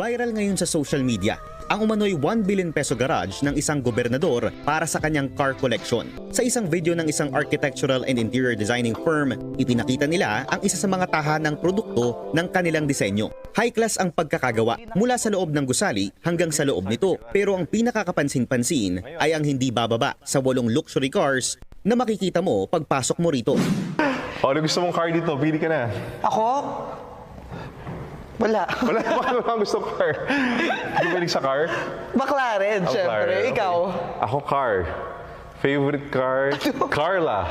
Viral ngayon sa social media ang umano'y 1 billion peso garage ng isang gobernador para sa kanyang car collection. Sa isang video ng isang architectural and interior designing firm, ipinakita nila ang isa sa mga tahanang produkto ng kanilang disenyo. High class ang pagkakagawa mula sa loob ng gusali hanggang sa loob nito. Pero ang pinakakapansin-pansin ay ang hindi bababa sa 8 luxury cars na makikita mo pagpasok mo rito. Ano gusto mong car dito? Pili ka na. Ako? Wala. Wala bang gusto mong car? Hindi ba sa car? McLaren, syempre. McLaren, Ikaw? Okay. Ako car. Favorite car? Carla.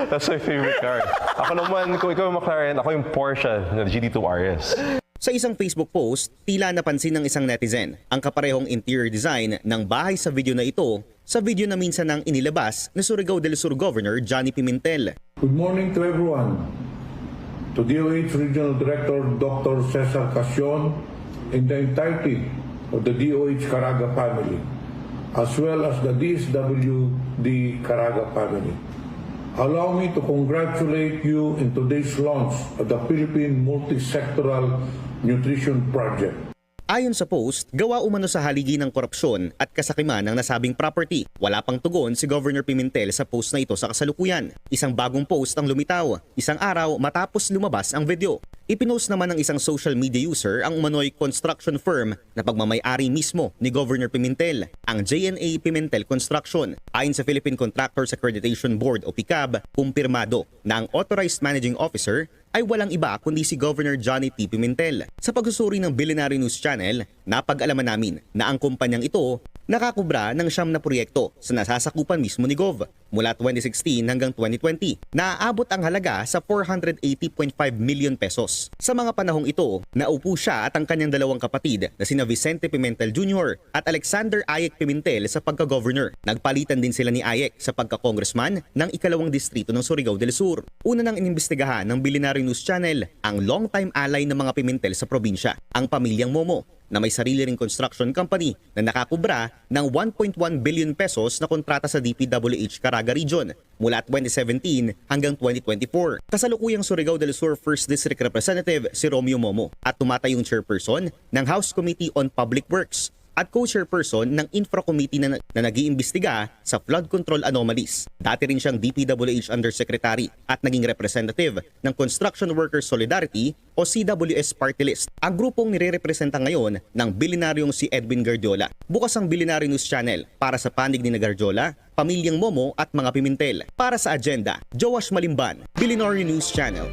That's my favorite car. Ako naman, kung ikaw yung McLaren, ako yung Porsche na GT2 RS. Sa isang Facebook post, tila napansin ng isang netizen ang kaparehong interior design ng bahay sa video na ito sa video na minsan nang inilabas ni Surigao del Sur Governor Johnny Pimentel. Good morning to everyone. To DOH Regional Director Dr. Cesar Casion and the entirety of the DOH Caraga family, as well as the DSWD Caraga family. Allow me to congratulate you in today's launch of the Philippine Multi-Sectoral Nutrition Project. Ayon sa post, gawa umano sa haligi ng korupsyon at kasakiman ng nasabing property. Wala pang tugon si Governor Pimentel sa post na ito sa kasalukuyan. Isang bagong post ang lumitaw, isang araw matapos lumabas ang video. Ipinost naman ng isang social media user ang umano'y construction firm na pagmamay-ari mismo ni Governor Pimentel, ang JNA Pimentel Construction. Ayon sa Philippine Contractors Accreditation Board o PICAB, kumpirmado na ang authorized managing officer ay walang iba kundi si Governor Johnny T. Pimentel. Sa pagsusuri ng Billionaire News Channel, napag-alaman namin na ang kumpanyang ito nakakubra ng 9 na proyekto sa nasasakupan mismo ni Gov mula 2016 hanggang 2020. Naaabot ang halaga sa 480.5 million pesos. Sa mga panahong ito, naupo siya at ang kanyang dalawang kapatid na sina Vicente Pimentel Jr. at Alexander Ayek Pimentel sa pagka-governor. Nagpalitan din sila ni Ayek sa pagka-congressman ng 2nd distrito ng Surigao del Sur. Una nang inimbestigahan ng Billionaire News Channel ang long-time ally ng mga Pimentel sa probinsya, ang pamilyang Momo, na may sarili ring construction company na nakakubra ng 1.1 billion pesos na kontrata sa DPWH Caraga Region mula 2017 hanggang 2024. Kasalukuyang Surigao del Sur 1st District Representative si Romeo Momo at tumatayong chairperson ng House Committee on Public Works at co-chairperson ng Infra Committee na nag-iimbestiga sa flood control anomalies. Dati rin siyang DPWH Undersecretary at naging representative ng Construction Workers Solidarity o CWS Party List. Ang grupong nire-representa ngayon ng bilyonaryong si Edwin Gardiola. Bukas ang Billionaire News Channel para sa panig ni Gardiola, pamilyang Momo at mga Pimentel. Para sa agenda, Joash Malimban, Billionaire News Channel.